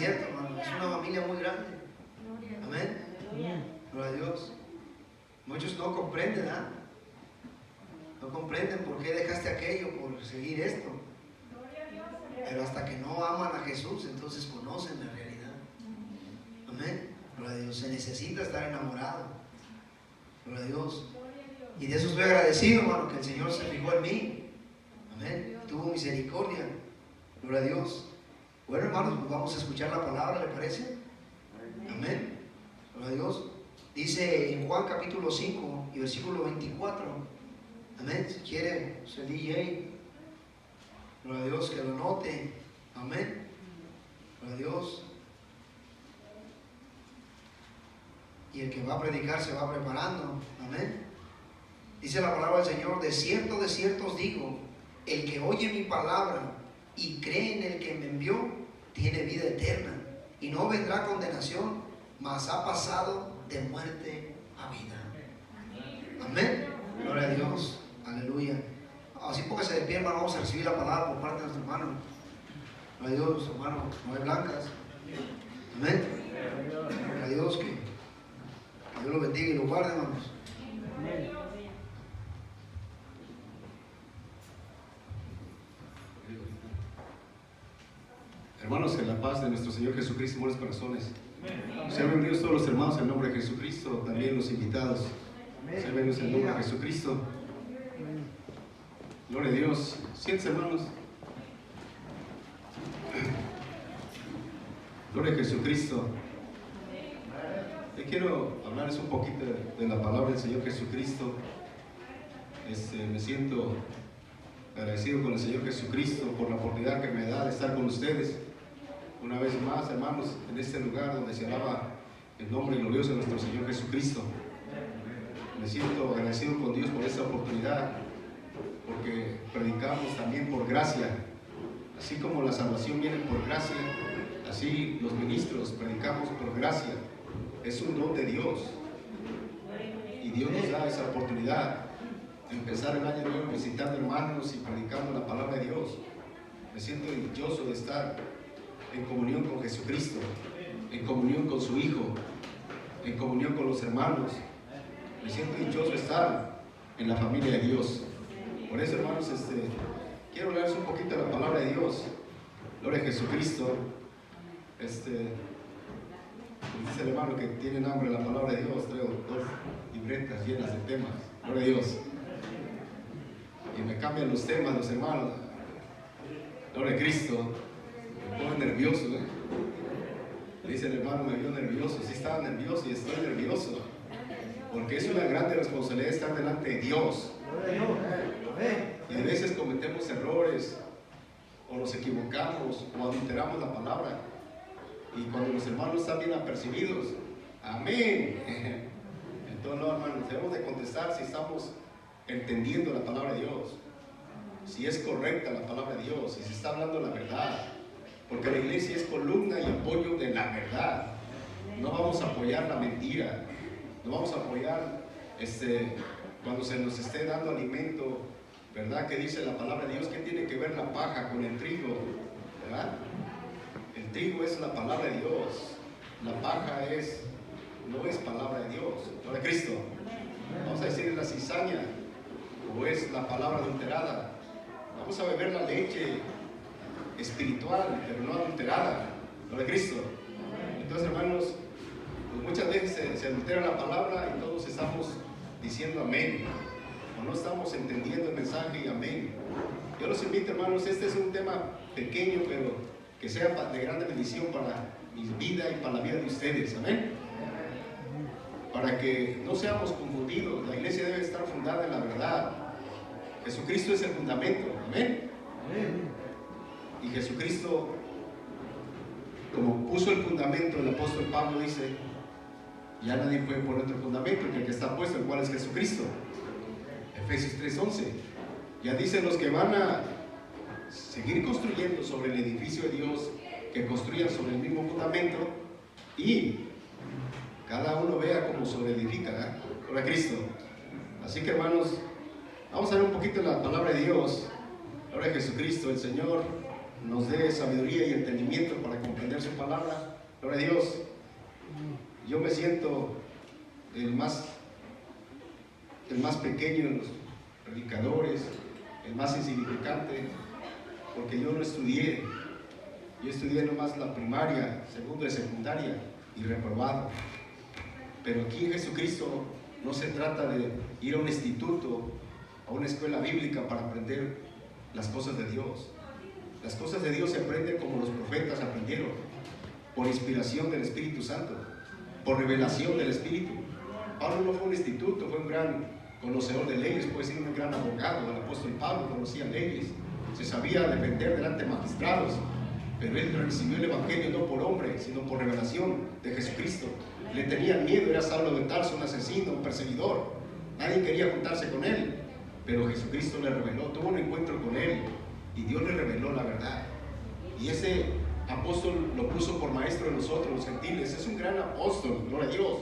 cierto, hermano, es una familia muy grande. Amén. Gloria a Dios. Muchos no comprenden, ¿ah? No comprenden por qué dejaste aquello, por seguir esto. Pero hasta que no aman a Jesús, entonces conocen la realidad. Amén. Gloria a Dios. Se necesita estar enamorado. Gloria a Dios. Y de eso estoy agradecido, hermano, que el Señor se fijó en mí. Amén. Tuvo misericordia. Gloria a Dios. Bueno, hermanos, pues vamos a escuchar la palabra, ¿le parece? Amén. Gloria a Dios. Dice en Juan capítulo 5 y versículo 24. Amén. Si quiere, el DJ, gloria a Dios, que lo note. Amén. Gloria a Dios. Y el que va a predicar se va preparando. Amén. Dice la palabra del Señor: de cierto os digo, el que oye mi palabra y cree en el que me envió, tiene vida eterna, y no vendrá condenación, mas ha pasado de muerte a vida. Amén. Gloria a Dios. Aleluya. Así póngase de pie, hermano, vamos a recibir la palabra por parte de nuestro hermano. Gloria a Dios, nuestro hermano Noé Blancas. Amén. Gloria a Dios, que Dios lo bendiga y lo guarde, hermanos. Amén. Hermanos, en la paz de nuestro Señor Jesucristo, buenos corazones. Sean bienvenidos todos los hermanos en nombre de Jesucristo, también los invitados. Sean bienvenidos en nombre de Jesucristo. Gloria a Dios. Siéntense, hermanos. Gloria a Jesucristo. Yo quiero hablarles un poquito de la palabra del Señor Jesucristo. Me siento agradecido con el Señor Jesucristo por la oportunidad que me da de estar con ustedes una vez más, hermanos, en este lugar donde se alaba el nombre glorioso de nuestro Señor Jesucristo. Me siento agradecido con Dios por esta oportunidad, porque predicamos también por gracia. Así como la salvación viene por gracia, así los ministros predicamos por gracia. Es un don de Dios, y Dios nos da esa oportunidad de empezar el año nuevo visitando hermanos y predicando la palabra de Dios. Me siento dichoso de estar en comunión con Jesucristo, en comunión con su Hijo, en comunión con los hermanos. Me siento dichoso de estar en la familia de Dios. Por eso, hermanos, quiero hablarles un poquito de la palabra de Dios. Gloria a Jesucristo. Dice el hermano que tiene hambre de la palabra de Dios. Traigo 2 libretas llenas de temas. Gloria a Dios. Y me cambian los temas los hermanos. Gloria a Cristo. Me pongo nervioso, Dice el hermano, me vio nervioso. Sí, estaba nervioso y estoy nervioso, porque es una grande responsabilidad estar delante de Dios. Y a veces cometemos errores, o nos equivocamos, o adulteramos la palabra. Y cuando los hermanos están bien apercibidos, amén. Entonces, no, hermanos, debemos de contestar si estamos entendiendo la palabra de Dios, si es correcta la palabra de Dios, si se está hablando la verdad. Porque la iglesia es columna y apoyo de la verdad. No vamos a apoyar la mentira. No vamos a apoyar cuando se nos esté dando alimento, ¿verdad? Que dice la palabra de Dios, ¿qué tiene que ver la paja con el trigo? ¿Verdad? El trigo es la palabra de Dios. La paja no es palabra de Dios. Gloria a Cristo. Vamos a decir la cizaña, o es la palabra adulterada. Vamos a beber la leche espiritual, pero no adulterada. Gloria a Cristo. Entonces, hermanos, pues muchas veces se adultera la palabra y todos estamos diciendo amén, o no estamos entendiendo el mensaje y amén. Yo los invito, hermanos, este es un tema pequeño, pero que sea de grande bendición para mi vida y para la vida de ustedes, amén. Para que no seamos confundidos. La iglesia debe estar fundada en la verdad. Jesucristo es el fundamento, amén. Y Jesucristo, como puso el fundamento, el apóstol Pablo dice, ya nadie puede poner otro fundamento que el que está puesto, el cual es Jesucristo. Efesios 3:11. Ya dicen los que van a seguir construyendo sobre el edificio de Dios, que construyan sobre el mismo fundamento, y cada uno vea cómo sobreedifica, por Cristo. Así que, hermanos, vamos a ver un poquito la palabra de Dios. Ahora Jesucristo, el Señor, nos dé sabiduría y entendimiento para comprender su palabra. palabra. Gloria a Dios. Yo me siento el más pequeño de los predicadores, el más insignificante, porque yo no estudié. Yo estudié nomás la primaria, segundo de secundaria y reprobado. Pero aquí en Jesucristo no se trata de ir a un instituto, a una escuela bíblica para aprender las cosas de Dios. Las cosas de Dios se aprenden como los profetas aprendieron, por inspiración del Espíritu Santo, por revelación del Espíritu. Pablo no fue un instituto, fue un gran conocedor de leyes, puede ser un gran abogado. El apóstol Pablo conocía leyes, se sabía defender delante de magistrados, pero él recibió el Evangelio no por hombre, sino por revelación de Jesucristo. Le tenían miedo, era Saulo de Tarso, un asesino, un perseguidor. Nadie quería juntarse con él, pero Jesucristo le reveló, tuvo un encuentro con él y Dios le reveló la verdad. Y ese apóstol lo puso por maestro de nosotros, los gentiles. Es un gran apóstol, gloria a Dios,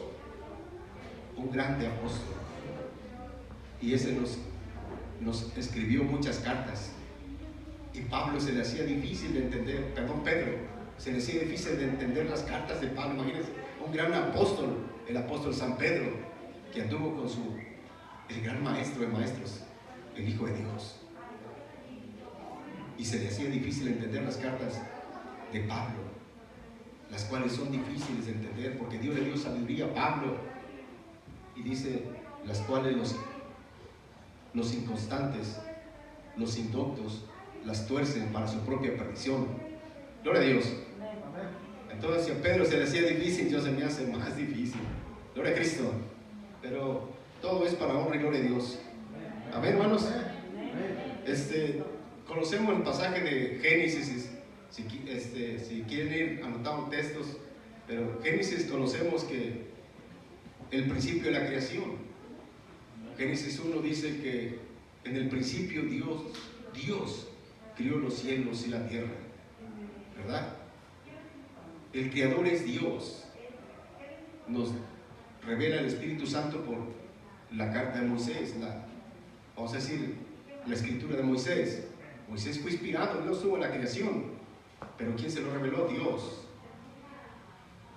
un grande apóstol. Y ese nos escribió muchas cartas. Y Pablo se le hacía difícil de entender, Pedro, se le hacía difícil de entender las cartas de Pablo. Imagínense, un gran apóstol, el apóstol San Pedro, que anduvo con el gran maestro de maestros, el Hijo de Dios. Y se le hacía difícil entender las cartas de Pablo, las cuales son difíciles de entender, porque Dios le dio sabiduría a Pablo, y dice, las cuales los inconstantes, los indoctos, las tuercen para su propia perdición. Gloria a Dios. Entonces, si a Pedro se le hacía difícil, yo se me hace más difícil. Gloria a Cristo. Pero todo es para honra y gloria a Dios. Amén, hermanos. Conocemos el pasaje de Génesis, si quieren ir anotando textos, pero Génesis conocemos que el principio de la creación. Génesis 1 dice que en el principio Dios crió los cielos y la tierra, ¿verdad? El Creador es Dios. Nos revela el Espíritu Santo por la carta de Moisés, vamos a decir, la escritura de Moisés. Moisés fue inspirado, no estuvo en la creación, pero ¿quién se lo reveló? Dios.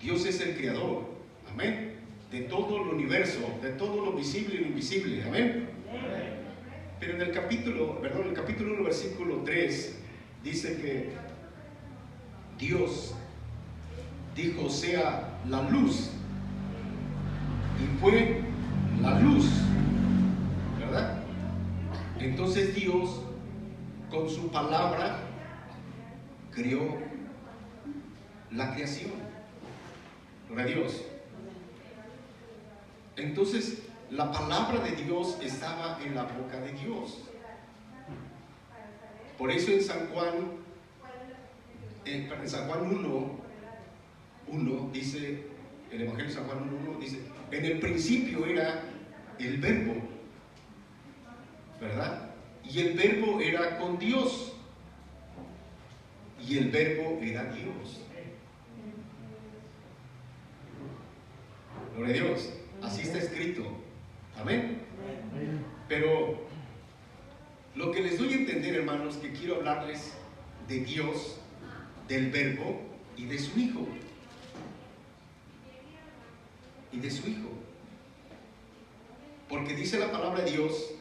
Dios es el Creador, amén, de todo el universo, de todo lo visible y lo invisible, amén. Pero en el capítulo 1, versículo 3, dice que Dios dijo, sea la luz, y fue la luz, ¿verdad? Entonces Dios, con su palabra, creó la creación. Gloria a Dios. Entonces, la palabra de Dios estaba en la boca de Dios. Por eso en San Juan 1 dice, el Evangelio de San Juan 1 dice, en el principio era el Verbo, ¿verdad? Y el Verbo era con Dios, y el Verbo era Dios. Gloria a Dios. Así está escrito. Amén. Pero lo que les doy a entender, hermanos, que quiero hablarles de Dios, del Verbo y de su Hijo. Y de su Hijo. Porque dice la palabra de Dios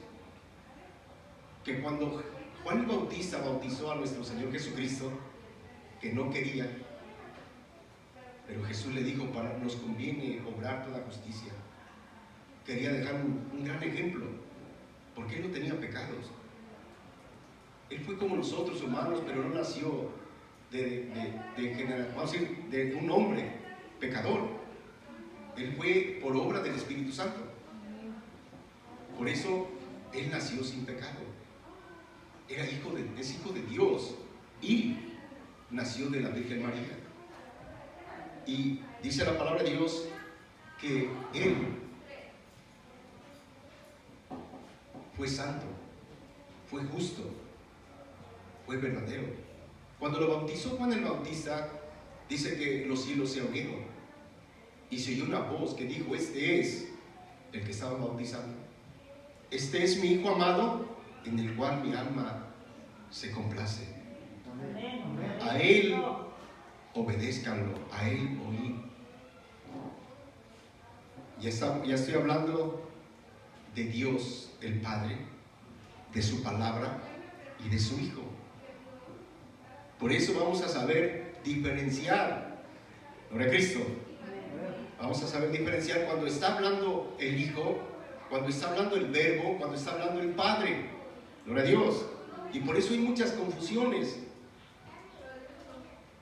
que cuando Juan el Bautista bautizó a nuestro Señor Jesucristo, que no quería, pero Jesús le dijo, nos conviene obrar toda justicia. Quería dejar un gran ejemplo, porque él no tenía pecados. Él fue como nosotros humanos, pero no nació de un hombre pecador. Él fue por obra del Espíritu Santo. Por eso él nació sin pecado. Es hijo de Dios y nació de la Virgen María. Y dice la palabra de Dios que él fue santo, fue justo, fue verdadero. Cuando lo bautizó Juan el Bautista, dice que los cielos se abrieron y se oyó una voz que dijo, este es el que estaba bautizando. Este es mi Hijo amado, en el cual mi alma se complace. A él obedézcanlo a Él o mí. Ya estoy hablando de Dios, el Padre, de su palabra y de su Hijo. Por eso vamos a saber diferenciar. Gloria a Cristo. Vamos a saber diferenciar cuando está hablando el Hijo, cuando está hablando el Verbo, cuando está hablando el Padre. Gloria a Dios. Y por eso hay muchas confusiones,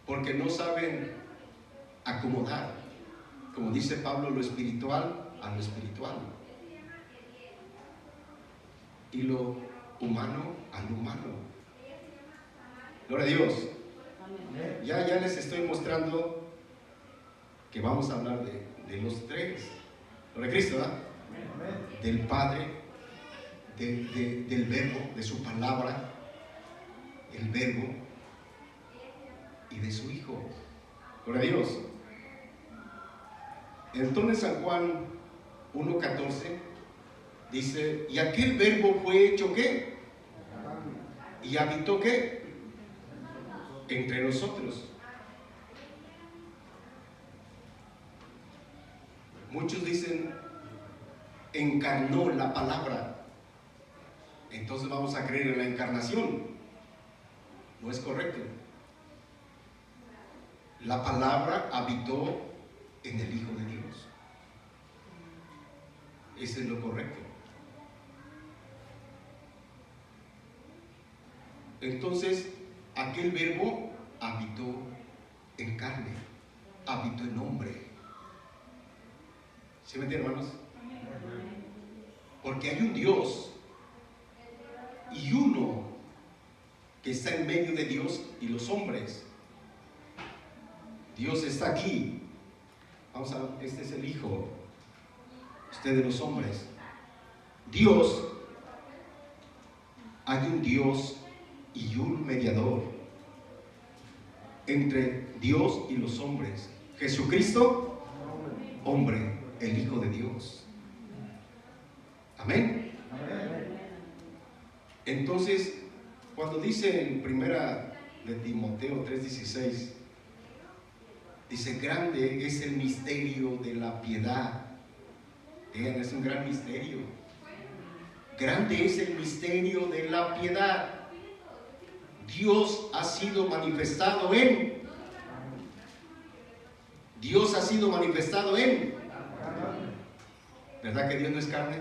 porque no saben acomodar, como dice Pablo, lo espiritual a lo espiritual y lo humano a lo humano. Gloria a Dios. Ya les estoy mostrando que vamos a hablar de los tres. Gloria a Cristo, ¿verdad? Del Padre, del Verbo, de su palabra, el Verbo, y de su Hijo. Gloria a Dios. Entonces San Juan 1:14 dice: y aquel Verbo fue hecho ¿qué? Y habitó ¿qué? Entre nosotros. Muchos dicen encarnó la palabra, entonces vamos a creer en la encarnación. No es correcto. La palabra habitó en el Hijo de Dios. Ese es lo correcto. Entonces, aquel Verbo habitó en carne, habitó en hombre. ¿Sí me entienden, hermanos? Porque hay un Dios y uno que está en medio de Dios y los hombres. Dios está aquí. Vamos a ver, este es el Hijo, ustedes los hombres. Dios, hay un Dios y un mediador entre Dios y los hombres. Jesucristo, hombre, el Hijo de Dios. Amén. Entonces, cuando dice en primera de Timoteo 3:16, dice: grande es el misterio de la piedad. Es un gran misterio. Grande es el misterio de la piedad. Dios ha sido manifestado en. Dios ha sido manifestado en. ¿Verdad que Dios no es carne?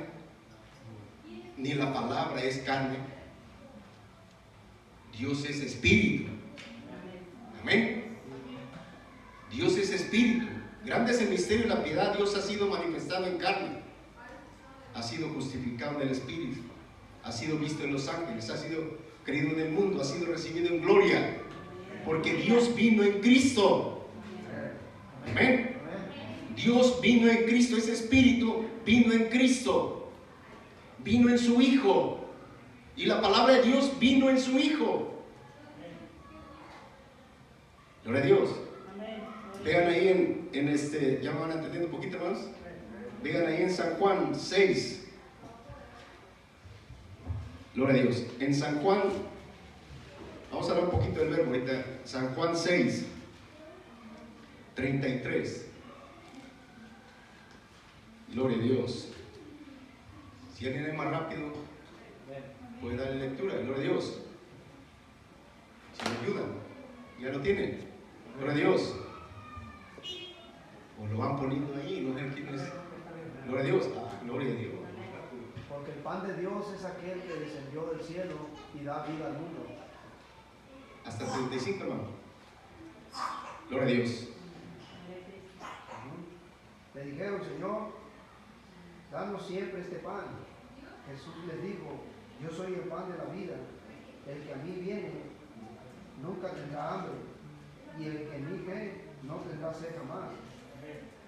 Ni la palabra es carne. Dios es espíritu. Amén. Dios es espíritu. Grande es el misterio de la piedad. Dios ha sido manifestado en carne. Ha sido justificado en el espíritu. Ha sido visto en los ángeles. Ha sido creído en el mundo. Ha sido recibido en gloria. Porque Dios vino en Cristo. Amén. Dios vino en Cristo. Ese espíritu vino en Cristo. Vino en su Hijo. Y la palabra de Dios vino en su Hijo. Gloria a Dios. Vean ahí en este, ya me van entendiendo un poquito más. Vean ahí en San Juan 6. Gloria a Dios. En San Juan, vamos a hablar un poquito del verbo ahorita. San Juan 6, 33. Gloria a Dios. Si alguien es más rápido, puede darle lectura. Gloria a Dios. Si me ayudan, ya lo tienen. Gloria a Dios. O lo van poniendo ahí, no sé quién es. Gloria a Dios. Gloria a Dios. Porque el pan de Dios es aquel que descendió del cielo y da vida al mundo. Hasta 35, hermano. Gloria a Dios. Le dijeron: Señor, danos siempre este pan. Jesús les dijo: yo soy el pan de la vida. El que a mí viene nunca tendrá hambre, y el que en mí cree no tendrá sed jamás.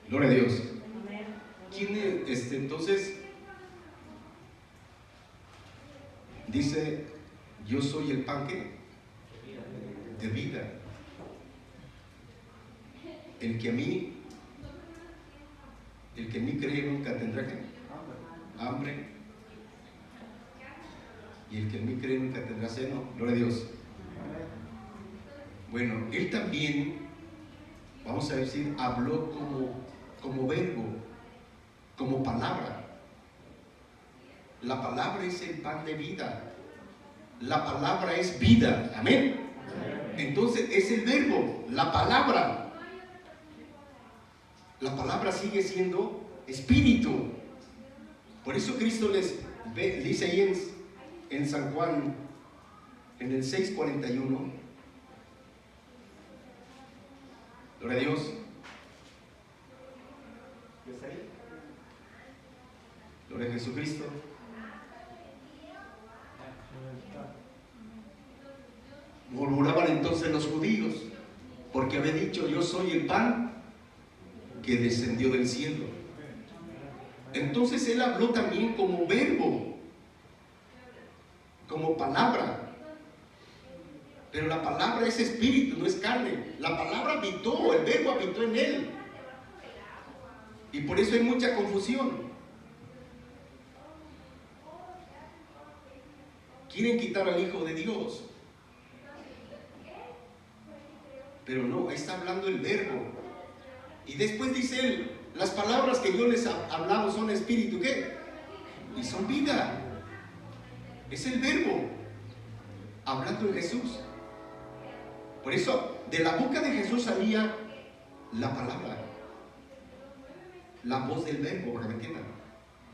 Gloria a Dios. ¿Quién es entonces? Dice: yo soy el pan ¿qué? De vida. El que en mí cree nunca tendrá ¿qué? Hambre. Y el que en mí cree nunca tendrá sed. No, gloria a Dios. Bueno, Él también vamos a decir, habló como verbo, como palabra. La palabra es el pan de vida. La palabra es vida. Amén. Entonces es el verbo, la palabra. La palabra sigue siendo espíritu. Por eso Cristo les dice ahí en San Juan, en el 6:41. Gloria a Dios. ¿Está ahí? Gloria a Jesucristo. Murmuraban entonces los judíos, porque había dicho: yo soy el pan que descendió del cielo. Entonces él habló también como verbo, como palabra. Pero la palabra es espíritu, no es carne. La palabra habitó, el verbo habitó en él. Y por eso hay mucha confusión. Quieren quitar al Hijo de Dios. Pero no, está hablando el verbo. Y después dice él: las palabras que yo les hablaba son espíritu, ¿qué? Y son vida. Es el verbo hablando en Jesús. Por eso, de la boca de Jesús salía la palabra, la voz del verbo, para que me entiendan.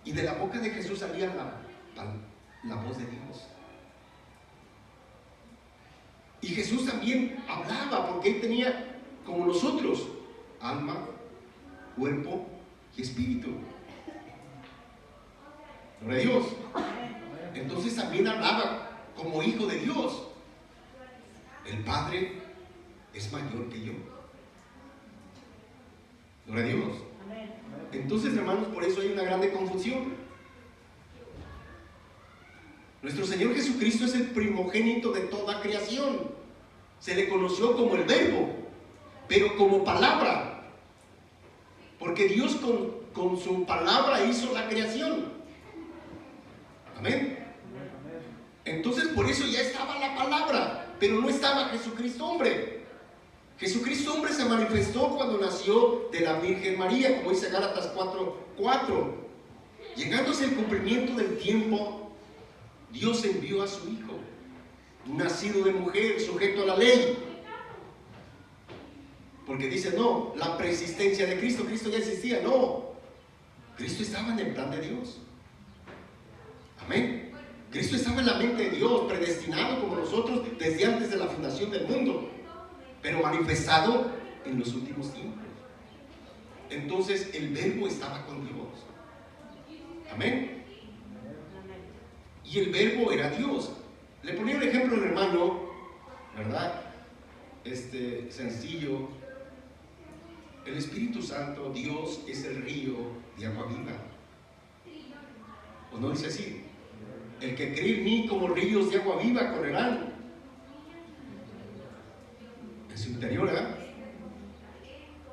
Y de la boca de Jesús salía la voz de Dios. Y Jesús también hablaba, porque él tenía, como nosotros, alma, cuerpo y espíritu. Gloria a Dios. Entonces también hablaba como hijo de Dios. El Padre es mayor que yo. Gloria a Dios. Entonces, hermanos, por eso hay una grande confusión. Nuestro Señor Jesucristo es el primogénito de toda creación. Se le conoció como el verbo, pero como palabra, porque Dios con su palabra hizo la creación. Amén. Entonces por eso ya estaba la palabra, pero no estaba Jesucristo hombre. Jesucristo hombre se manifestó cuando nació de la Virgen María, como dice Gálatas 4:4. Llegándose el cumplimiento del tiempo, Dios envió a su Hijo, nacido de mujer, sujeto a la ley. Porque dice, no, la preexistencia de Cristo, Cristo ya existía. No, Cristo estaba en el plan de Dios. Amén. Cristo estaba en la mente de Dios, predestinado como nosotros desde antes de la fundación del mundo, pero manifestado en los últimos tiempos. Entonces el verbo estaba con Dios. Amén. Y el verbo era Dios. Le ponía un ejemplo al hermano, ¿verdad? Sencillo. El Espíritu Santo, Dios, es el río de agua viva. ¿O no dice así? El que cree en mí, como ríos de agua viva correrán en su interior.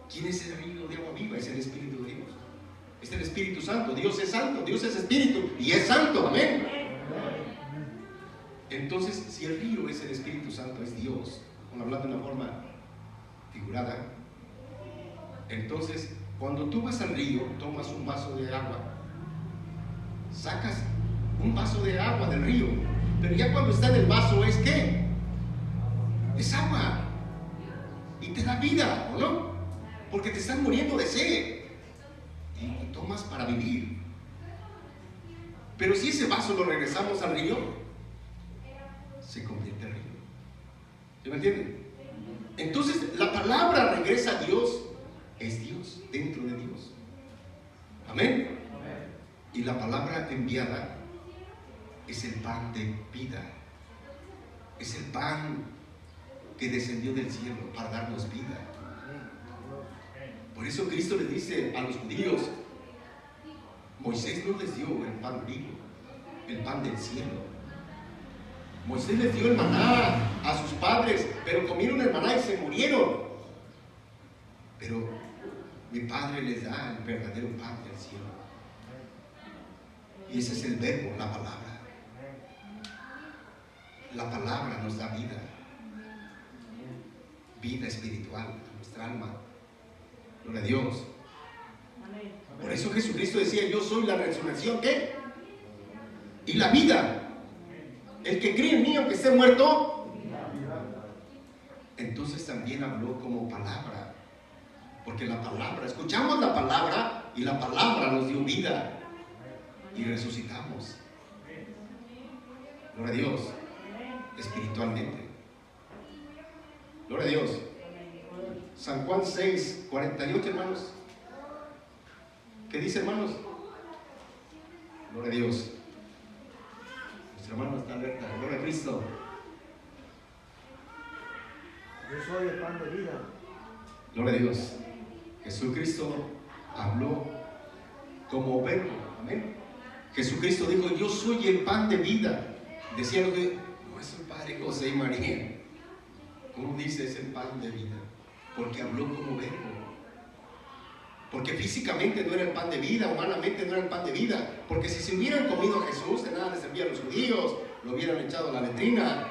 ¿Quién es el río de agua viva? Es el Espíritu de Dios. Es el Espíritu Santo. Dios es santo, Dios es Espíritu y es santo. Amén. Entonces, si el río es el Espíritu Santo, es Dios, hablando de una forma figurada, entonces cuando tú vas al río, tomas un vaso de agua, sacas un vaso de agua del río, pero ya cuando está en el vaso, ¿es qué? Es agua y te da vida, ¿o no? Porque te están muriendo de sed y tomas para vivir. Pero si ese vaso lo regresamos al río, se convierte en río. ¿Sí me entienden? Entonces la palabra regresa a Dios, es Dios dentro de Dios. Amén. Y la palabra enviada es el pan de vida, es el pan que descendió del cielo para darnos vida. Por eso Cristo le dice a los judíos: Moisés no les dio el pan vivo, el pan del cielo. Moisés les dio el maná a sus padres, pero comieron el maná y se murieron. Pero mi Padre les da el verdadero pan del cielo. Y ese es el verbo, la palabra. La palabra nos da vida, vida espiritual a nuestra alma, Gloria a Dios. Por eso Jesucristo decía, yo soy la resurrección, ¿qué? Y la vida. El que cree en mí, aunque esté muerto. Entonces también habló como palabra. Porque la palabra, escuchamos la palabra y la palabra nos dio vida. Y resucitamos. Gloria a Dios. Espiritualmente. Gloria a Dios. San Juan 6, 48, hermanos. ¿Qué dice, hermanos? Gloria a Dios. Nuestro hermano está alerta. Gloria a Cristo. Yo soy el pan de vida. Gloria a Dios. Jesucristo habló como verbo. Amén. Jesucristo dijo, yo soy el pan de vida. Decía lo que no es el Padre José y María. ¿Cómo dice es el pan de vida? Porque habló como verbo. Porque físicamente no era el pan de vida, humanamente no era el pan de vida. Porque si se hubieran comido a Jesús, de nada les servía a los judíos, lo hubieran echado a la letrina.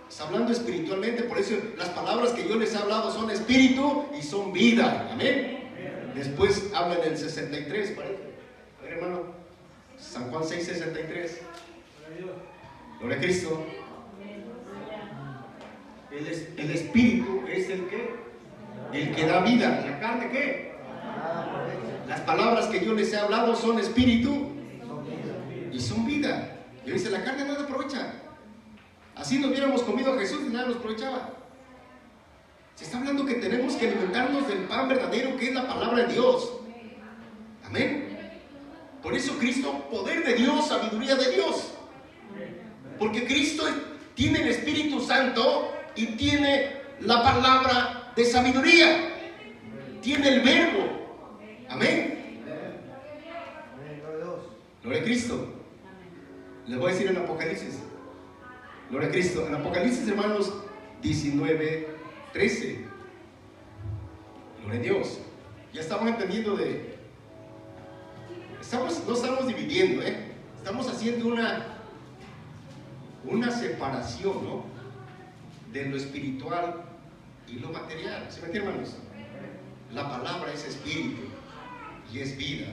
Está hablando espiritualmente, por eso las palabras que yo les he hablado son espíritu y son vida. Amén. Después habla en el 63, parece. A ver, hermano, San Juan 6, 63. Gloria a Cristo. El espíritu es el que da vida. ¿La carne qué? Las palabras que yo les he hablado son espíritu y son vida. Y dice, la carne nada aprovecha. Así nos hubiéramos comido a Jesús y nada nos aprovechaba. Se está hablando que tenemos que alimentarnos del pan verdadero que es la palabra de Dios. Amén. Por eso Cristo, poder de Dios, sabiduría de Dios. Porque Cristo tiene el Espíritu Santo y tiene la palabra de sabiduría. Tiene el verbo. Amén. Gloria a Cristo. Les voy a decir en Apocalipsis. Gloria a Cristo. En Apocalipsis, hermanos, 19, 13. Gloria a Dios. Ya estamos entendiendo no estamos dividiendo, estamos haciendo una separación, ¿no? De lo espiritual y lo material. ¿Sí me entienden, hermanos? La palabra es espíritu y es vida.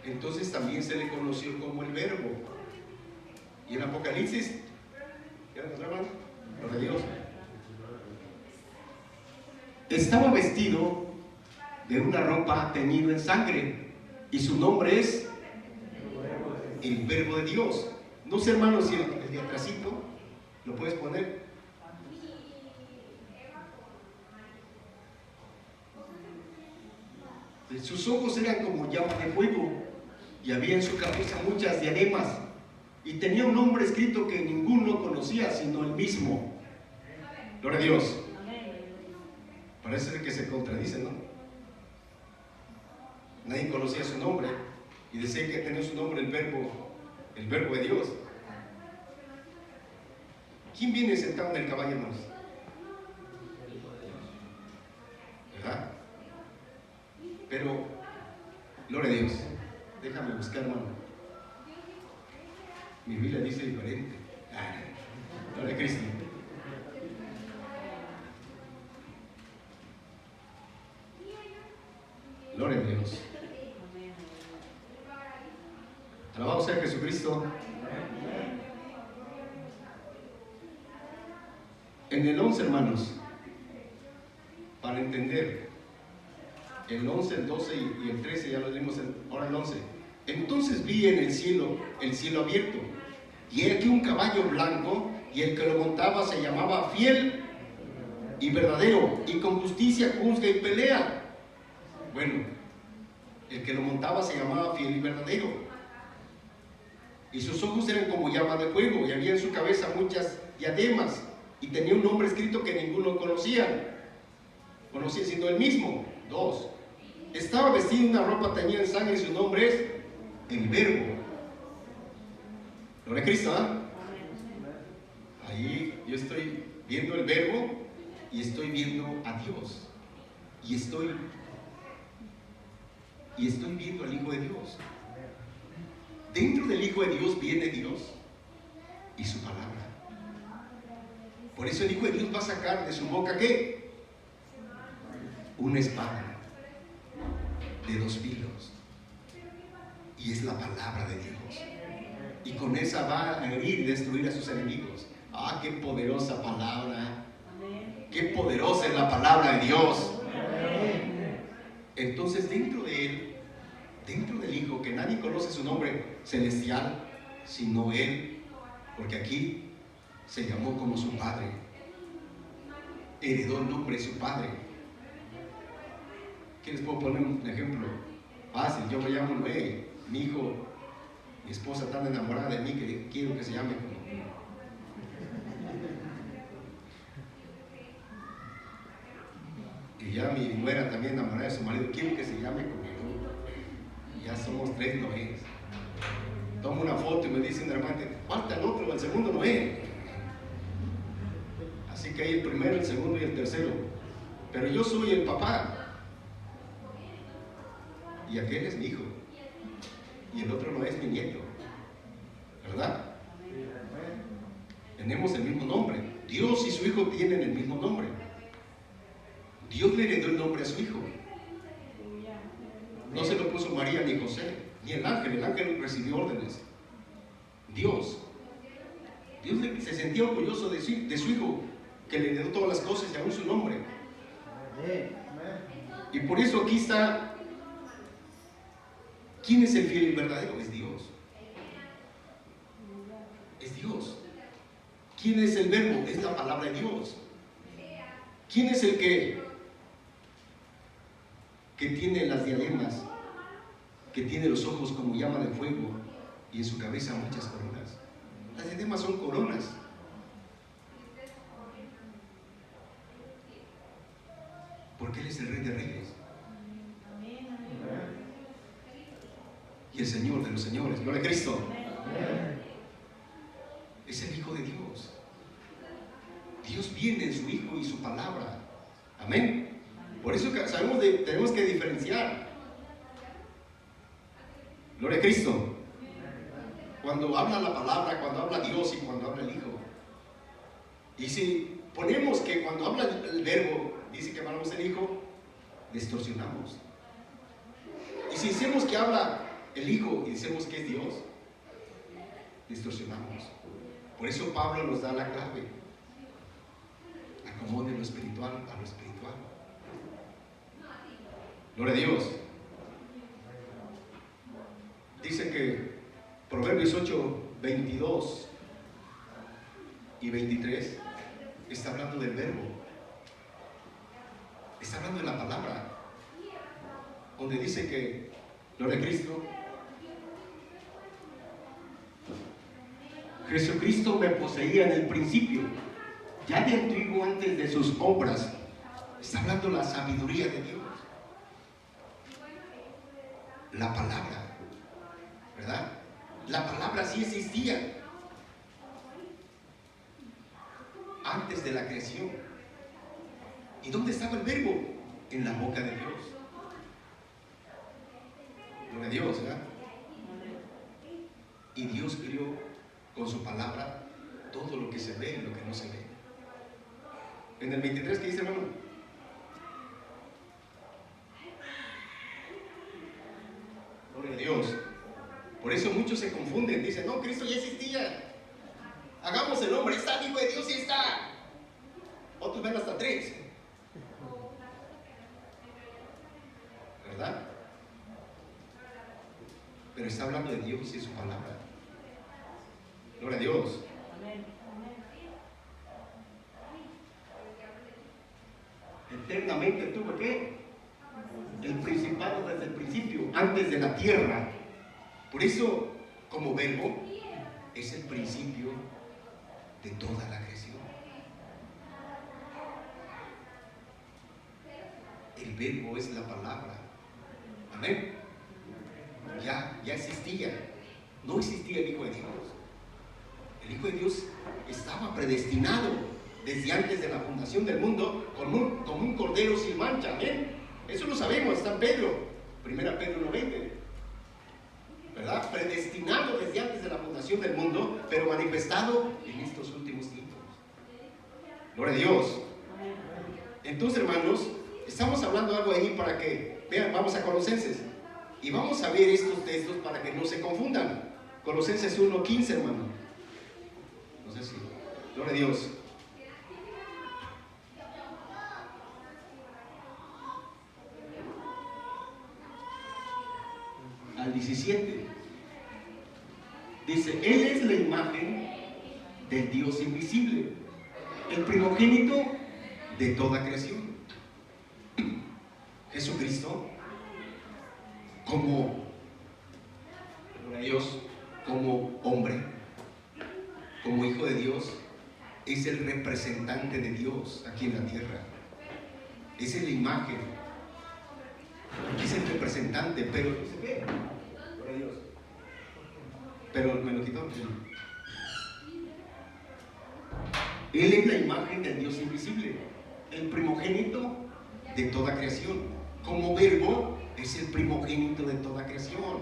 Entonces también se le conoció como el verbo. Y en Apocalipsis, ¿ya lo encontraban? Gloria a Dios. Estaba vestido de una ropa teñida en sangre y su nombre es el verbo de Dios. No sé, hermanos, si el de atrásito lo puedes poner. Sus ojos eran como llamas de fuego y había en su cabeza muchas diademas y tenía un nombre escrito que ninguno conocía sino él mismo. Gloria a Dios. Parece que se contradice, ¿no? Nadie conocía su nombre y decía que tenía su nombre el verbo de Dios. ¿Quién viene sentado en el caballo, hermanos? ¿Verdad? Pero, gloria a Dios. Déjame buscar, hermano. Mi Biblia dice diferente. Gloria a Cristo. Gloria a Dios. Alabado sea Jesucristo. En el 11, hermanos, para entender el 11, el 12 y el 13, ya lo leímos, ahora el 11. Entonces vi en el cielo abierto, y he aquí un caballo blanco, y el que lo montaba se llamaba Fiel y Verdadero, y con justicia juzga y pelea. Bueno, el que lo montaba se llamaba Fiel y Verdadero, y sus ojos eran como llamas de fuego, y había en su cabeza muchas diademas, y tenía un nombre escrito que ninguno conocía siendo el mismo. 2. Estaba vestido en una ropa teñida en sangre y su nombre es el Verbo. Gloria a Cristo, ¿eh? Ahí yo estoy viendo el Verbo y estoy viendo a Dios. Y estoy viendo al Hijo de Dios. Dentro del Hijo de Dios viene Dios y su palabra. Por eso el Hijo de Dios va a sacar de su boca ¿qué? una espada de 2 filos, y es la palabra de Dios, y con esa va a herir y destruir a sus enemigos. ¡Ah, qué poderosa palabra! ¡Qué poderosa es la palabra de Dios! Entonces, dentro de Él, dentro del Hijo, que nadie conoce su nombre celestial sino Él, porque aquí se llamó como su Padre, heredó el nombre de su Padre. ¿Qué les puedo poner un ejemplo fácil? Yo me llamo Noé, mi hijo, mi esposa tan enamorada de mí que quiero que se llame como mí. Y ya mi nuera también enamorada de su marido, quiero que se llame como yo. Ya somos 3 Noés. Tomo una foto y me dice un hermano, falta el otro, el segundo Noé. Así que hay el primero, el segundo y el tercero. Pero yo soy el papá. Y aquel es mi hijo. Y el otro no es mi nieto. ¿Verdad? Tenemos el mismo nombre. Dios y su hijo tienen el mismo nombre. Dios le heredó el nombre a su hijo. No se lo puso María ni José, ni el ángel. El ángel recibió órdenes. Dios se sentía orgulloso de su hijo, que le heredó todas las cosas y aún su nombre. Y por eso aquí está. ¿Quién es el fiel y verdadero? Es Dios. Es Dios. ¿Quién es el verbo? Es la palabra de Dios. ¿Quién es el que tiene las diademas, que tiene los ojos como llama de fuego y en su cabeza muchas coronas? Las diademas son coronas. Porque Él es el Rey de Reyes y el Señor de los señores. Gloria a Cristo. Es el Hijo de Dios. Dios viene en su Hijo y su palabra. Amén. Por eso tenemos que diferenciar. Gloria a Cristo. Cuando habla la palabra, cuando habla Dios y cuando habla el Hijo. Y si ponemos que cuando habla el verbo dice que hablamos el Hijo, distorsionamos. Y si decimos que habla el Hijo y decimos que es Dios, distorsionamos. Por eso Pablo nos da la clave: acomode lo espiritual a lo espiritual. Gloria a Dios. Dice que Proverbios 8, 22 y 23 está hablando del verbo, está hablando de la palabra, donde dice que, gloria a Cristo, Jesucristo me poseía en el principio, ya de antiguo antes de sus obras. Está hablando la sabiduría de Dios, la palabra, ¿verdad? La palabra sí existía antes de la creación. ¿Y dónde estaba el verbo? En la boca de Dios. Gloria a Dios, ¿verdad? Y Dios creó con su palabra todo lo que se ve y lo que no se ve. En el 23, ¿qué dice, hermano? Gloria a Dios. Por eso muchos se confunden, dicen, no, Cristo ya existía, hagamos el hombre, está el Hijo de Dios y está. Otros ven hasta 3, ¿verdad? Pero está hablando de Dios y su palabra. Gloria a Dios. Eternamente tuvo ¿qué? El principado desde el principio, antes de la tierra. Por eso, como verbo, es el principio de toda la creación. El verbo es la palabra. Amén. Ya existía. No existía el Hijo de Dios. El Hijo de Dios estaba predestinado desde antes de la fundación del mundo como un cordero sin mancha. Amén. Eso lo sabemos, está en Pedro, 1 Pedro 1:20. ¿Verdad? Predestinado desde antes de la fundación del mundo, pero manifestado en estos últimos tiempos. Gloria a Dios. Entonces, hermanos, Estamos hablando algo ahí para que vean, vamos a Colosenses y vamos a ver estos textos para que no se confundan. Colosenses 1:15, hermano. No sé si, gloria a Dios. Al 17 dice: Él es la imagen del Dios invisible, el primogénito de toda creación. Jesucristo, como Dios, como hombre, como hijo de Dios, es el representante de Dios aquí en la tierra. Esa es la imagen, es el representante, pero dice ¿qué? Por Dios. Pero me lo quitó. Él es la imagen del Dios invisible, el primogénito de toda creación. Como verbo es el primogénito de toda creación.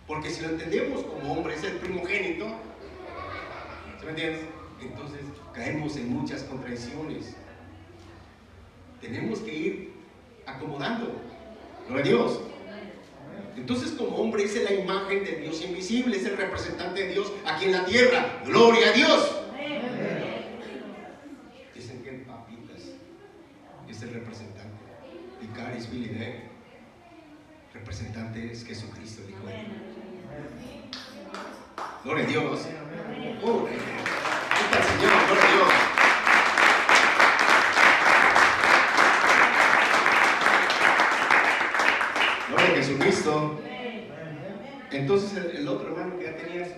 Porque si lo entendemos como hombre es el primogénito, ¿se me entiende? Entonces caemos en muchas contradicciones. Tenemos que ir acomodando. Gloria a Dios. Entonces, como hombre es la imagen del Dios invisible, es el representante de Dios aquí en la tierra. Gloria a Dios. Dicen que el Papitas es el representante. Vicaris Billy Day, representante es Jesucristo, el Hijo de Dios. Gloria a Dios. Gloria al Señor, gloria a Dios. Gloria a Jesucristo. Entonces el otro hermano que ya tenías,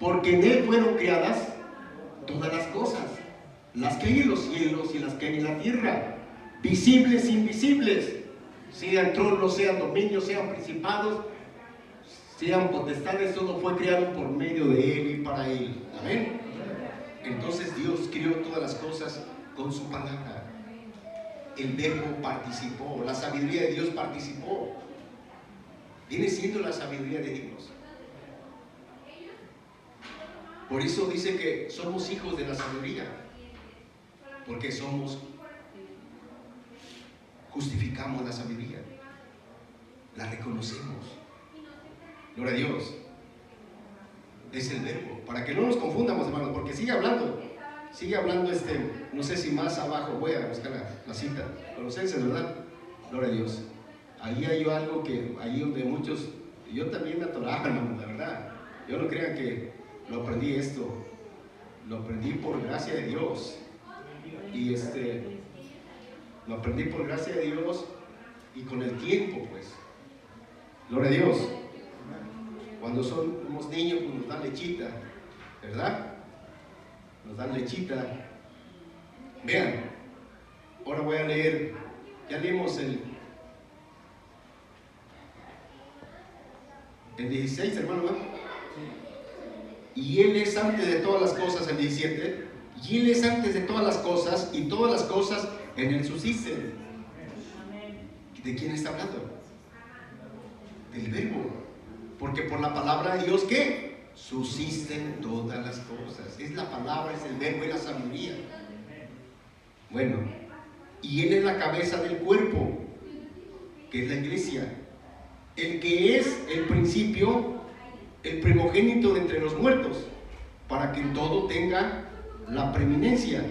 porque en Él fueron creadas todas las cosas, las que hay en los cielos y las que hay en la tierra, visibles e invisibles, sean tronos, sean dominios, sean principados, sean potestades, todo fue creado por medio de Él y para Él. Amén. Entonces Dios creó todas las cosas con su palabra. El verbo participó, la sabiduría de Dios participó. Viene siendo la sabiduría de Dios. Por eso dice que somos hijos de la sabiduría, porque justificamos la sabiduría, la reconocemos. Gloria a Dios. Es el verbo, para que no nos confundamos, hermanos, porque sigue hablando, no sé si más abajo, voy a buscar la cita, Colosenses, ¿verdad? Gloria a Dios. Ahí hay algo que, ahí donde muchos, yo también me atoraba, hermano, la verdad. Yo no crean que lo aprendí lo aprendí por gracia de Dios. Y lo aprendí por gracia de Dios y con el tiempo, pues. Gloria a Dios. Cuando somos niños, pues nos dan lechita, ¿verdad? Nos dan lechita. Vean, ahora voy a leer, ya leímos el 16, hermano, ¿no? Y Él es antes de todas las cosas, el 17, y Él es antes de todas las cosas, y todas las cosas en Él subsisten. ¿De quién está hablando? Del verbo. Porque por la palabra de Dios, ¿qué? Subsisten todas las cosas. Es la palabra, es el verbo y la sabiduría. Bueno, y Él es la cabeza del cuerpo, que es la iglesia, el que es el principio, el primogénito de entre los muertos, para que en todo tenga la preeminencia.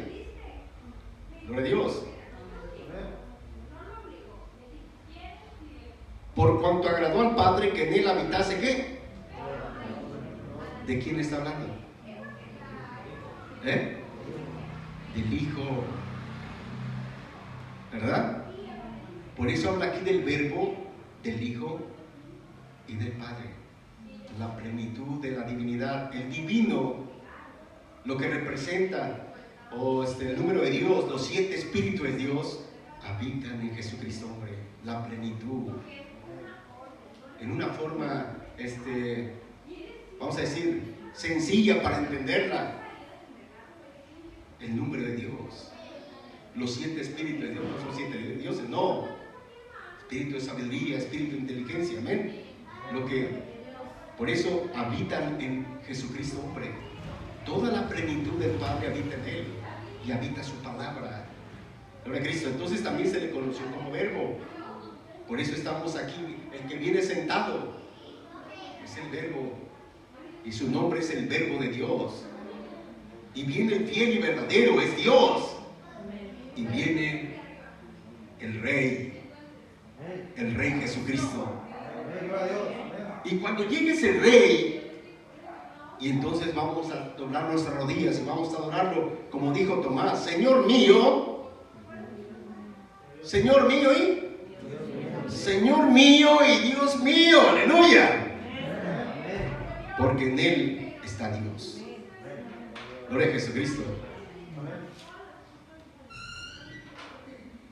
Gloria a Dios. Por cuanto agradó al Padre que en Él habitase, ¿qué? ¿De quién está hablando? Del Hijo, ¿verdad? Por eso habla aquí del verbo, del Hijo y del Padre. La plenitud de la divinidad, el divino, lo que representa, el número de Dios, los 7 espíritus de Dios, habitan en Jesucristo, hombre, la plenitud. En una forma, vamos a decir, sencilla para entenderla. El número de Dios, los 7 espíritus de Dios, no son 7 dioses, no. Espíritu de sabiduría, espíritu de inteligencia, amén. Por eso habitan en Jesucristo, hombre. Toda la plenitud del Padre habita en Él y habita su palabra. Gloria a Cristo. Entonces también se le conoció como Verbo. Por eso estamos aquí. El que viene sentado es el Verbo. Y su nombre es el Verbo de Dios. Y viene el fiel y verdadero, es Dios. Y viene el Rey Jesucristo. Y cuando llegue ese Rey, y entonces vamos a doblar nuestras rodillas y vamos a adorarlo, como dijo Tomás, Señor mío y Señor mío y Dios mío, aleluya. Porque en Él está Dios. Gloria a Jesucristo.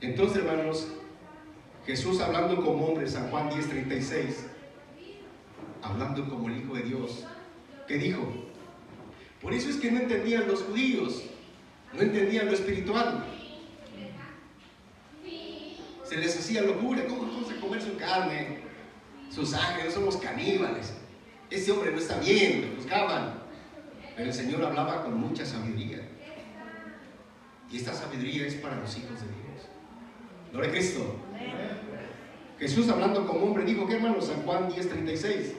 Entonces, hermanos, Jesús hablando como hombre, San Juan 10:36, hablando como el Hijo de Dios, ¿qué dijo? Por eso es que no entendían los judíos, no entendían lo espiritual. Se les hacía locura. ¿Cómo vamos a comer su carne, su sangre? No somos caníbales. Ese hombre no está bien, lo juzgaban. Pero el Señor hablaba con mucha sabiduría. Y esta sabiduría es para los hijos de Dios. Gloria a Cristo. Jesús hablando como hombre dijo, ¿qué, hermanos? San Juan 10:36.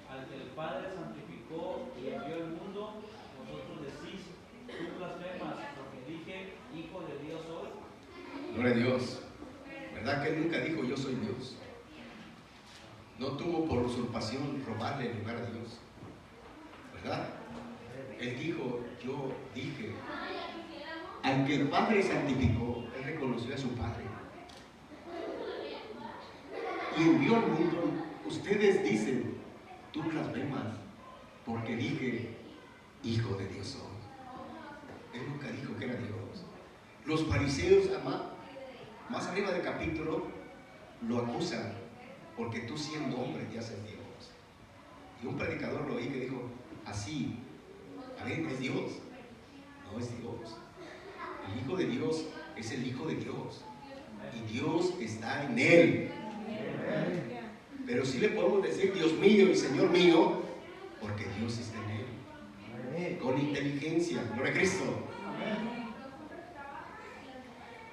Al que el Padre santificó y envió al mundo, vosotros decís, tú blasfemas, porque dije, Hijo de Dios soy. Gloria a Dios. ¿Verdad que él nunca dijo yo soy Dios? No tuvo por usurpación robarle el lugar a Dios, ¿verdad? Él dijo, yo dije, al que el Padre santificó, él reconoció a su Padre y envió al mundo. Ustedes dicen, tú blasfemas, porque dije, Hijo de Dios soy. Él nunca dijo que era Dios. Los fariseos, más arriba del capítulo, lo acusan, porque tú siendo hombre te haces Dios. Y un predicador lo oí que dijo, así, a ver, ¿es Dios? No es Dios. El Hijo de Dios es el Hijo de Dios. Y Dios está en él. Pero sí le podemos decir Dios mío y Señor mío, porque Dios está en él. Con inteligencia. Gloria a Cristo.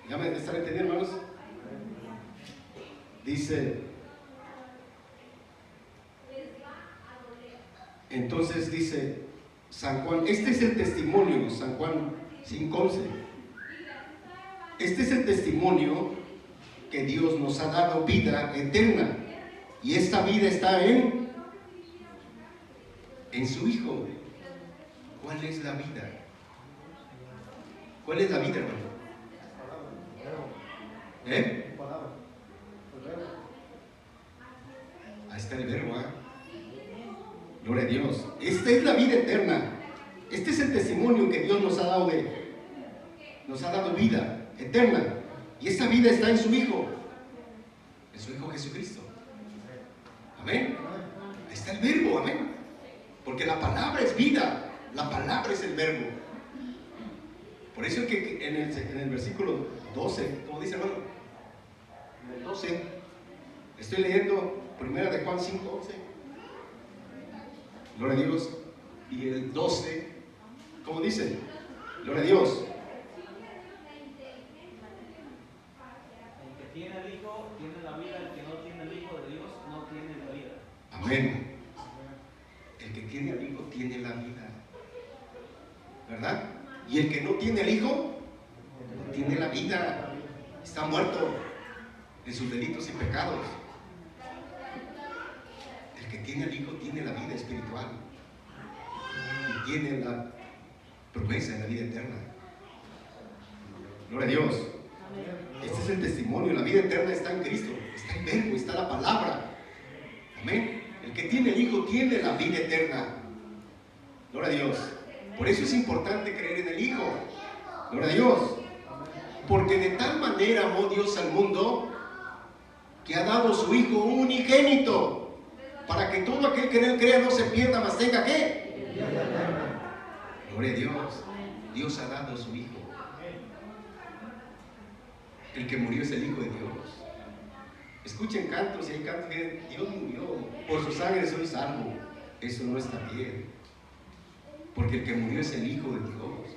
¿Ya me están entendiendo, hermanos? Dice, entonces dice San Juan, este es el testimonio, San Juan 5:11. Este es el testimonio que Dios nos ha dado vida eterna. Y esta vida está en su Hijo. ¿Cuál es la vida? ¿Cuál es la vida, hermano? Ahí está el verbo, Gloria a Dios. Esta es la vida eterna. Este es el testimonio que Dios nos ha dado vida eterna. Y esta vida está en su Hijo Jesucristo. Amén. Ahí está el verbo, amén. Porque la palabra es vida, la palabra es el verbo. Por eso es que en el versículo 12, como dice, hermano, en el 12, estoy leyendo 1 de Juan 5:11. Gloria a Dios. Y el 12, ¿cómo dice? Gloria a Dios. El que tiene al Hijo tiene la vida, el que no tiene al Hijo de Dios no tiene la vida. Amén. El que tiene al Hijo tiene la vida, ¿verdad? Y el que no tiene al Hijo no tiene la vida. Está muerto en sus delitos y pecados. El que tiene al Hijo tiene la vida espiritual y tiene la promesa de la vida eterna. Gloria a Dios. Este es el testimonio. La vida eterna está en Cristo, está el verbo, está la palabra. Amén. El que tiene el Hijo tiene la vida eterna. Gloria a Dios. Por eso es importante creer en el Hijo. Gloria a Dios. Porque de tal manera amó Dios al mundo que ha dado su Hijo unigénito, para que todo aquel que en él crea no se pierda, mas tenga ¿qué? Gloria a Dios. Dios ha dado a su Hijo. El que murió es el Hijo de Dios. Escuchen cantos, y hay cantos que dicen, Dios murió, por su sangre soy salvo. Eso no está bien. porque el que murió es el Hijo de Dios.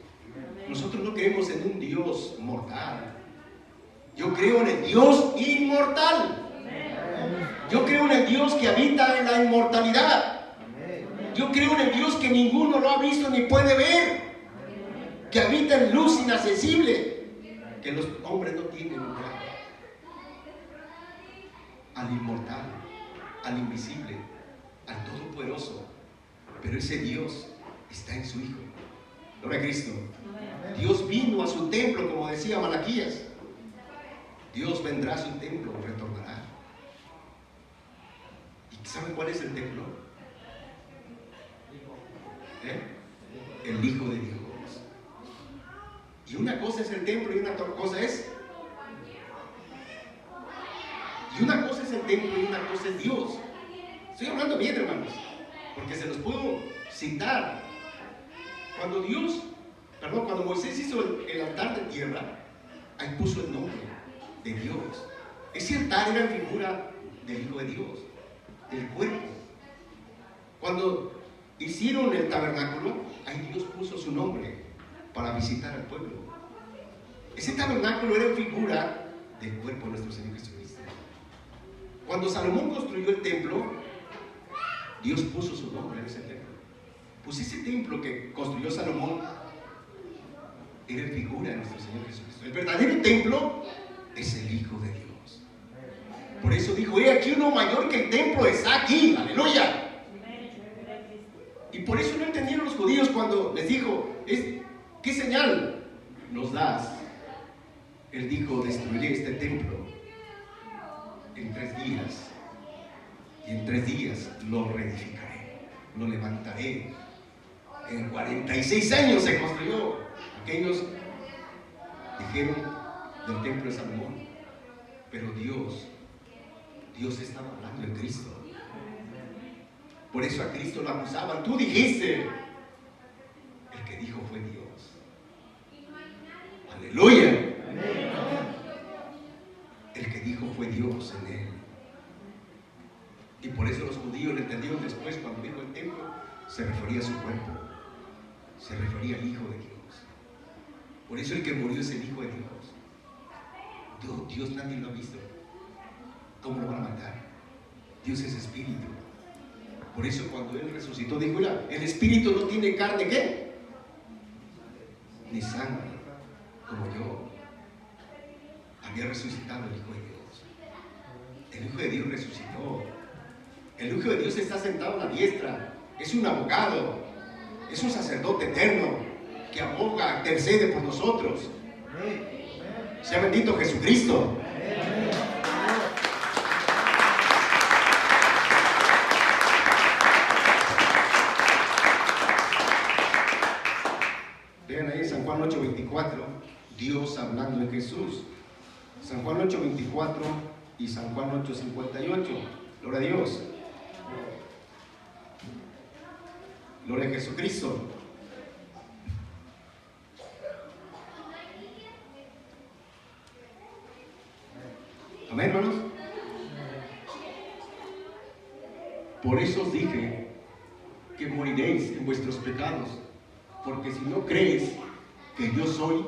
Nosotros no creemos en un Dios mortal. Yo creo en el Dios inmortal. Yo creo en el Dios que habita en la inmortalidad. Yo creo en el Dios que ninguno lo ha visto ni puede ver, que habita en luz inaccesible, que los hombres no tienen lugar. Al inmortal, al invisible, al todopoderoso. Pero ese Dios está en su Hijo. Gloria a Cristo. Dios vino a su templo, como decía Malaquías. Dios vendrá a su templo, retornará. ¿Y saben cuál es el templo? El Hijo de Dios. Y una cosa es el templo y una cosa es... Y una cosa es el templo y una cosa es Dios. Estoy hablando bien, hermanos, porque se los puedo citar. Cuando Moisés hizo el altar de tierra, ahí puso el nombre de Dios. Ese altar era en figura del Hijo de Dios, del cuerpo. Cuando hicieron el tabernáculo, ahí Dios puso su nombre para visitar al pueblo. Ese tabernáculo era en figura del cuerpo de nuestro Señor Jesucristo. Cuando Salomón construyó el templo, Dios puso su nombre en ese templo. Pues ese templo que construyó Salomón era en figura de nuestro Señor Jesucristo. El verdadero templo es el Hijo de Dios. Por eso dijo: he aquí uno mayor que el templo está aquí. Aleluya. Y por eso no entendieron los judíos cuando les dijo: ¿qué señal nos das? Él dijo: destruiré este templo en 3 días, y en 3 días lo reedificaré, lo levantaré. En 46 años se construyó. Aquellos dijeron del templo de Salomón, pero Dios estaba hablando de Cristo. Por eso a Cristo lo acusaban. Tú dijiste. El que dijo fue Dios. Aleluya. El que dijo fue Dios en él. Y por eso los judíos le entendieron después, cuando dijo el templo, se refería a su cuerpo, se refería al Hijo de Dios. Por eso el que murió es el Hijo de Dios. Dios nadie lo ha visto. ¿Cómo lo van a matar? Dios es espíritu. Por eso cuando Él resucitó, dijo: mira, el espíritu no tiene carne, ¿qué? Ni sangre, como yo. Había resucitado el Hijo de Dios. El Hijo de Dios resucitó. El Hijo de Dios está sentado a la diestra. Es un abogado. Es un sacerdote eterno que aboga, intercede por nosotros. Sea bendito Jesucristo. Vean ahí San Juan 8:24, Dios hablando de Jesús. San Juan 8:24 y San Juan 8:58. Gloria a Dios. Gloria a Jesucristo. Amén, hermanos. Por eso os dije que moriréis en vuestros pecados, porque si no creéis que yo soy,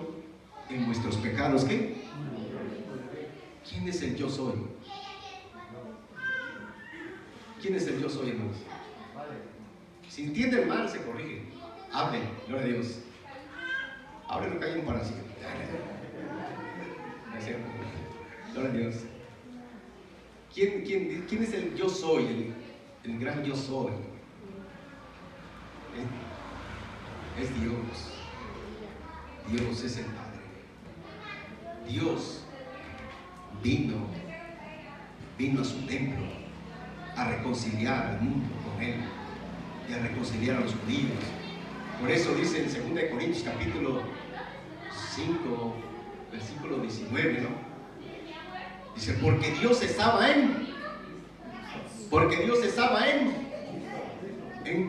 en vuestros pecados, ¿qué? ¿Quién es el yo soy? ¿Quién es el yo soy, hermanos? Si entienden mal, se corrigen. Hablen, gloria a Dios. Hablen lo que hay en para siempre. Gloria a Dios. ¿Quién es el yo soy? El gran yo soy. Es Dios. Dios es el Padre. Dios vino a su templo a reconciliar al mundo con Él y a reconciliar a los judíos. Por eso dice en 2 Corintios capítulo 5, versículo 19, ¿no? Dice: porque Dios estaba en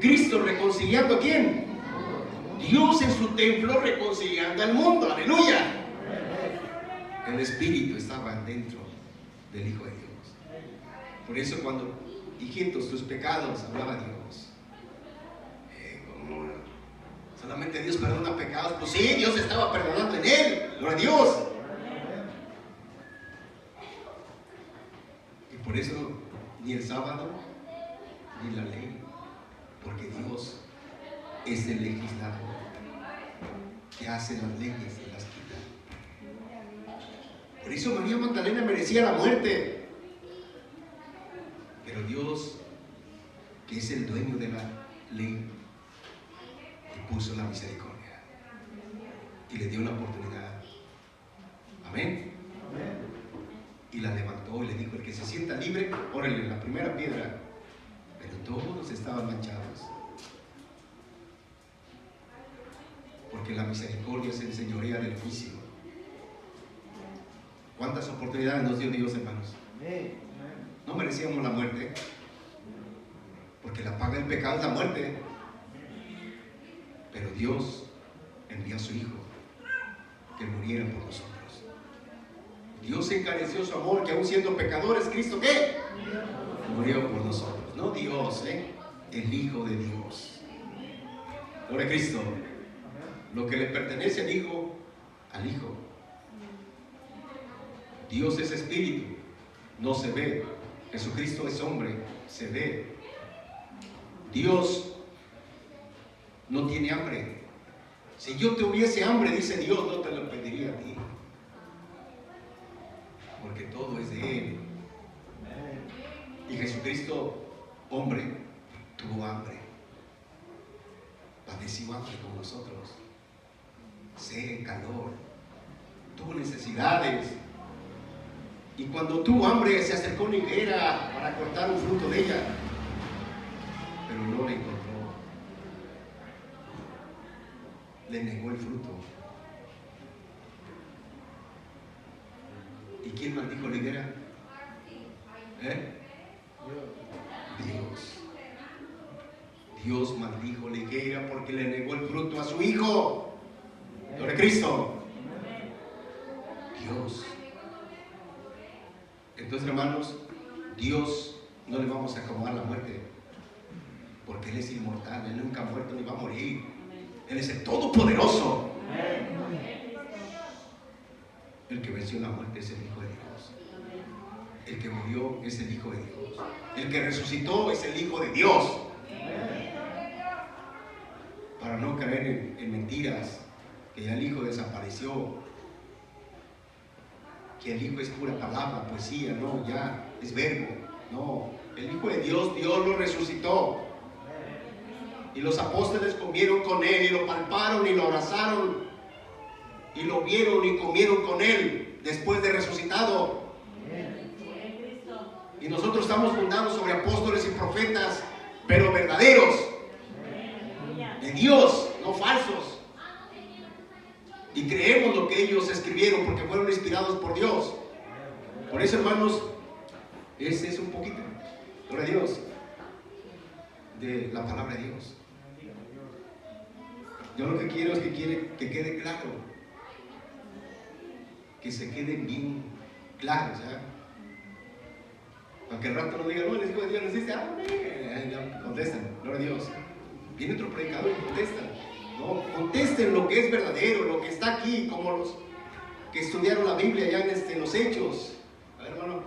Cristo reconciliando ¿a quién? Dios en su templo reconciliando al mundo. Aleluya. El Espíritu estaba dentro del Hijo de Dios. Por eso cuando hijitos tus pecados, hablaba Dios. Solamente Dios perdona pecados. Pues sí, Dios estaba perdonando en él. Gloria a Dios. Y por eso ni el sábado ni la ley, porque Dios es el legislador que hace las leyes y las quita. Por eso María Magdalena merecía la muerte, pero Dios, que es el dueño de la ley, le puso la misericordia y le dio una oportunidad. Amén. Y la levantó y le dijo: el que se sienta libre, órale la primera piedra. Pero todos estaban manchados, porque la misericordia se enseñorea del juicio. ¿Cuántas oportunidades nos dio Dios, hermanos? No merecíamos la muerte, porque la paga del pecado es la muerte. Pero Dios envió a su Hijo que muriera por nosotros. Dios encareció su amor, que aún siendo pecadores, Cristo, ¿qué? Murió por nosotros. No Dios, el Hijo de Dios. Gloria a Cristo. Lo que le pertenece al Hijo, al Hijo. Dios es espíritu, no se ve. Jesucristo es hombre, se ve. Dios no tiene hambre. Si yo tuviese hambre, dice Dios, no te lo pediría a ti, porque todo es de Él. Y Jesucristo, hombre, tuvo hambre, padeció hambre como nosotros, sed, calor, tuvo necesidades. Y cuando tuvo hambre, se acercó a una higuera para cortar un fruto de ella, pero no la encontró. Le negó el fruto. ¿Y quién maldijo la higuera? Dios. Dios maldijo la higuera porque le negó el fruto a su Hijo. Gloria a Cristo. Dios. Entonces, hermanos, Dios no le vamos a acomodar la muerte, porque Él es inmortal. Él nunca ha muerto ni va a morir. Él es el Todopoderoso. El que venció la muerte es el Hijo de Dios. El que murió es el Hijo de Dios. El que resucitó es el Hijo de Dios. Para no caer en mentiras, que ya el Hijo desapareció, que el Hijo es pura palabra, poesía, no, ya es verbo. No, el Hijo de Dios, Dios lo resucitó. Y los apóstoles comieron con Él, y lo palparon y lo abrazaron, y lo vieron y comieron con Él después de resucitado. Y nosotros estamos fundados sobre apóstoles y profetas, pero verdaderos, de Dios, no falsos. Y creemos lo que ellos escribieron porque fueron inspirados por Dios. Por eso, hermanos, ese es un poquito, gloria a Dios, de la palabra de Dios. Yo lo que quiero es que quede claro, que se quede bien claro, ¿sabes? Para que el rato no digan: no, el Hijo de Dios nos dice, contestan, gloria a Dios. Viene otro predicador y contestan. No, contesten lo que es verdadero, lo que está aquí, como los que estudiaron la Biblia ya en los Hechos. A ver, hermano.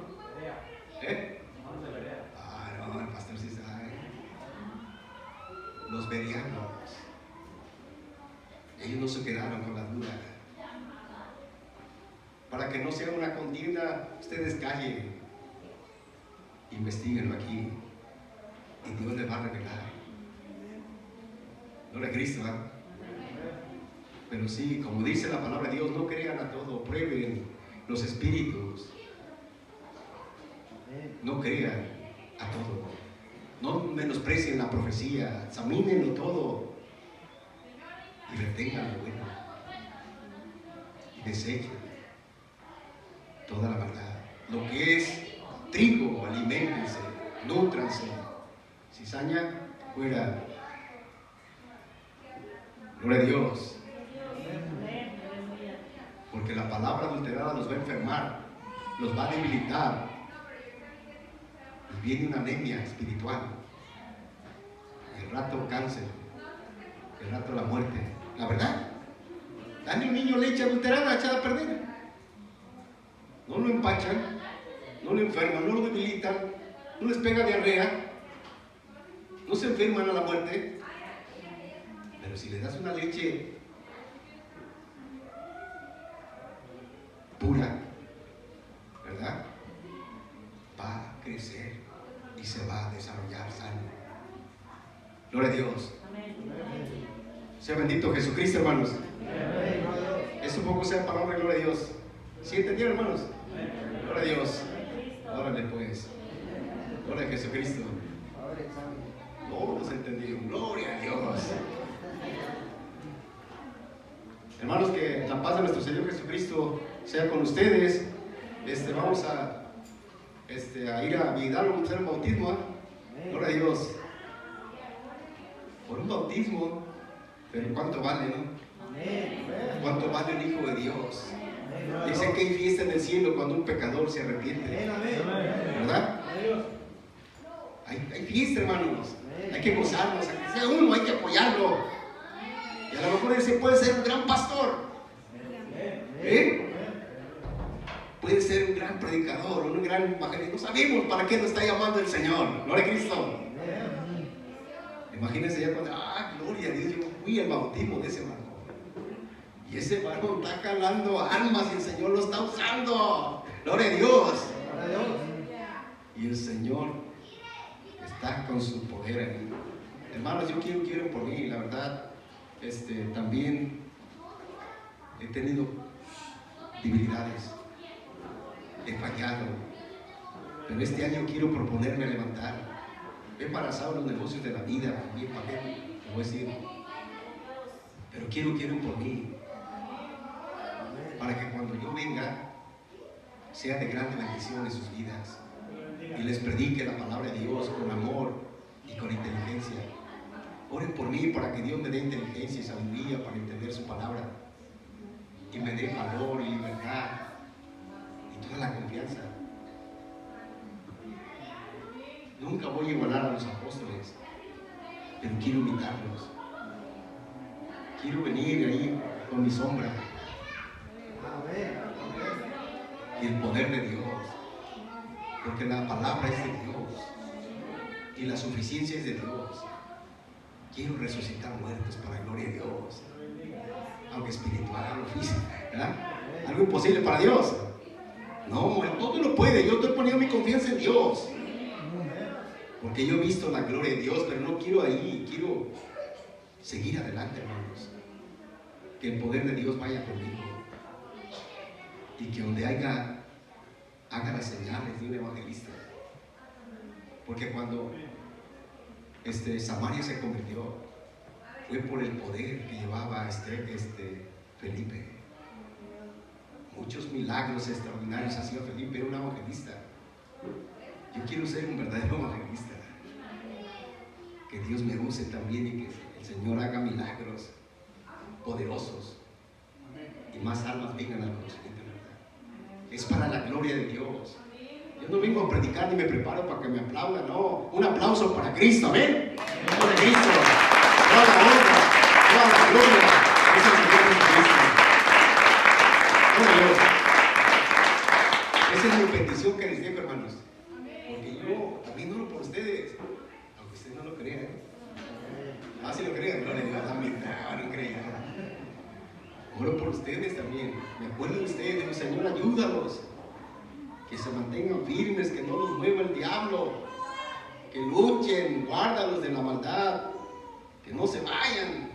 No, el pastor sí sabe. Los bereanos. Ellos no se quedaron con la duda. Para que no sea una contienda, ustedes callen, investíguenlo aquí, y Dios les va a revelar. Gloria a Cristo, ¿eh? Pero sí, como dice la palabra de Dios, no crean a todo, prueben los espíritus. No crean a todo. No menosprecien la profecía, examínenlo todo y retengan lo bueno. Y desechen toda la maldad. Lo que es trigo, aliméntense, nútranse. Cizaña, fuera. Gloria a Dios. Porque la palabra adulterada los va a enfermar, los va a debilitar. Y viene una anemia espiritual. Y al rato cáncer. el rato de la muerte. La verdad. Dale a un niño leche adulterada echada a perder. No lo empachan, no lo enferman, no lo debilitan, no les pega diarrea, no se enferman a la muerte. Pero si le das una leche pura, ¿verdad? Va a crecer y se va a desarrollar sano. Gloria a Dios. Sea bendito Jesucristo, hermanos. Es un poco sea palabra, gloria a Dios. ¿Sí entendieron, hermanos? Gloria a Dios. Órale pues. Gloria a Jesucristo. Todos entendieron. Gloria a Dios. Hermanos, que la paz de nuestro Señor Jesucristo sea con ustedes. Vamos a ir a Vidal, vamos a hacer un bautismo, ¿eh? Gloria a Dios. Por un bautismo, pero ¿cuánto vale, no? ¿Cuánto vale un hijo de Dios? Dice que hay fiesta en el cielo cuando un pecador se arrepiente, ¿verdad? Hay fiesta, hermanos. Hay que gozarnos, aunque sea uno, hay que apoyarlo. Y a lo mejor ese puede ser un gran pastor, puede ser un gran predicador, un gran evangelista. No sabemos para qué nos está llamando el Señor. Gloria a Cristo. Imagínense ya cuando, gloria a Dios, yo fui al bautismo de ese varón. Y ese varón está jalando almas y el Señor lo está usando. Gloria a Dios. Y el Señor está con su poder ahí. Hermanos, yo quiero por mí, la verdad, también he tenido debilidades. He fallado. Pero este año quiero proponerme a levantar. He embarazado los negocios de la vida, bien pagué, te voy a decir. Pero quiero por mí. Para que cuando yo venga, sea de grande bendición en sus vidas. Y les predique la palabra de Dios con amor y con inteligencia. Oren por mí para que Dios me dé inteligencia y sabiduría para entender su palabra. Y me dé valor y libertad y toda la confianza. Nunca voy a igualar a los apóstoles, pero quiero imitarlos. Quiero venir ahí con mi sombra y el poder de Dios, porque la palabra es de Dios y la suficiencia es de Dios. Quiero resucitar muertos para la gloria de Dios, aunque espiritual o física, ¿verdad? Algo imposible para Dios. No, Él todo lo puede. Yo estoy poniendo mi confianza en Dios, porque yo he visto la gloria de Dios, pero no quiero ahí, quiero seguir adelante, hermanos. Que el poder de Dios vaya conmigo y que donde haga las señales de un evangelista. Porque cuando Samaria se convirtió, fue por el poder que llevaba Felipe. Muchos milagros extraordinarios hacía Felipe, era un evangelista. Yo quiero ser un verdadero evangelista. Que Dios me use también y que el Señor haga milagros poderosos y más almas vengan al conocimiento de la verdad. Es para la gloria de Dios. Yo no vengo a predicar ni me preparo para que me aplaudan, no. Un aplauso para Cristo, amén. Para Cristo. Toda la honra, toda la gloria es el Señor Jesucristo. Gloria a Dios. Esa es mi petición que les dejo, hermanos. Porque yo también oro por ustedes, aunque ustedes no lo crean. Si lo crean, gloria a Dios, amén. No crean. Oro por ustedes también. Me acuerdo de ustedes, Señor, ayúdalos. Que se mantengan firmes, que no los mueva el diablo. Que luchen, guárdalos de la maldad. Que no se vayan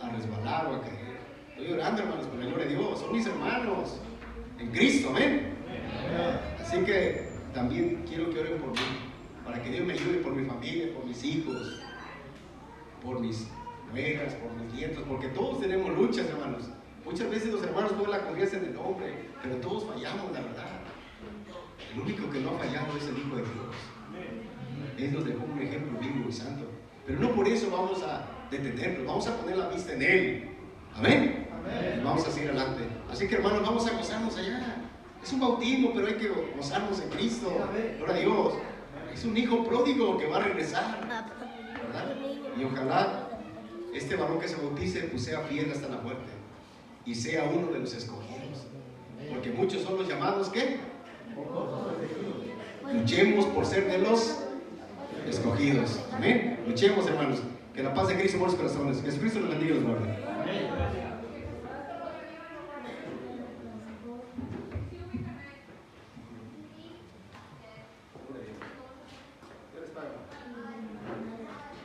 a resbalar o a caer. Estoy orando, hermanos, por la gloria de Dios. Son mis hermanos en Cristo, amén. Así que también quiero que oren por mí, para que Dios me ayude por mi familia, por mis hijos, por mis nueras, por mis nietos, porque todos tenemos luchas, hermanos. Muchas veces los hermanos ponen la confianza en el hombre, pero todos fallamos, la verdad. El único que no ha fallado es el Hijo de Dios. Él nos dejó un ejemplo vivo y santo. Pero no por eso vamos a detenernos, vamos a poner la vista en Él. Amén. Amén. Vamos a seguir adelante. Así que, hermanos, vamos a gozarnos allá. Es un bautismo, pero hay que gozarnos en Cristo. Gloria a Dios. Es un hijo pródigo que va a regresar, ¿verdad? Y ojalá este varón que se bautice, pues sea fiel hasta la muerte y sea uno de los escogidos. Porque muchos son los llamados, ¿qué? Luchemos por ser de los escogidos. Amén. Luchemos, hermanos. Que la paz de Cristo por los corazones. Que Jesucristo nos bendiga y los guarde.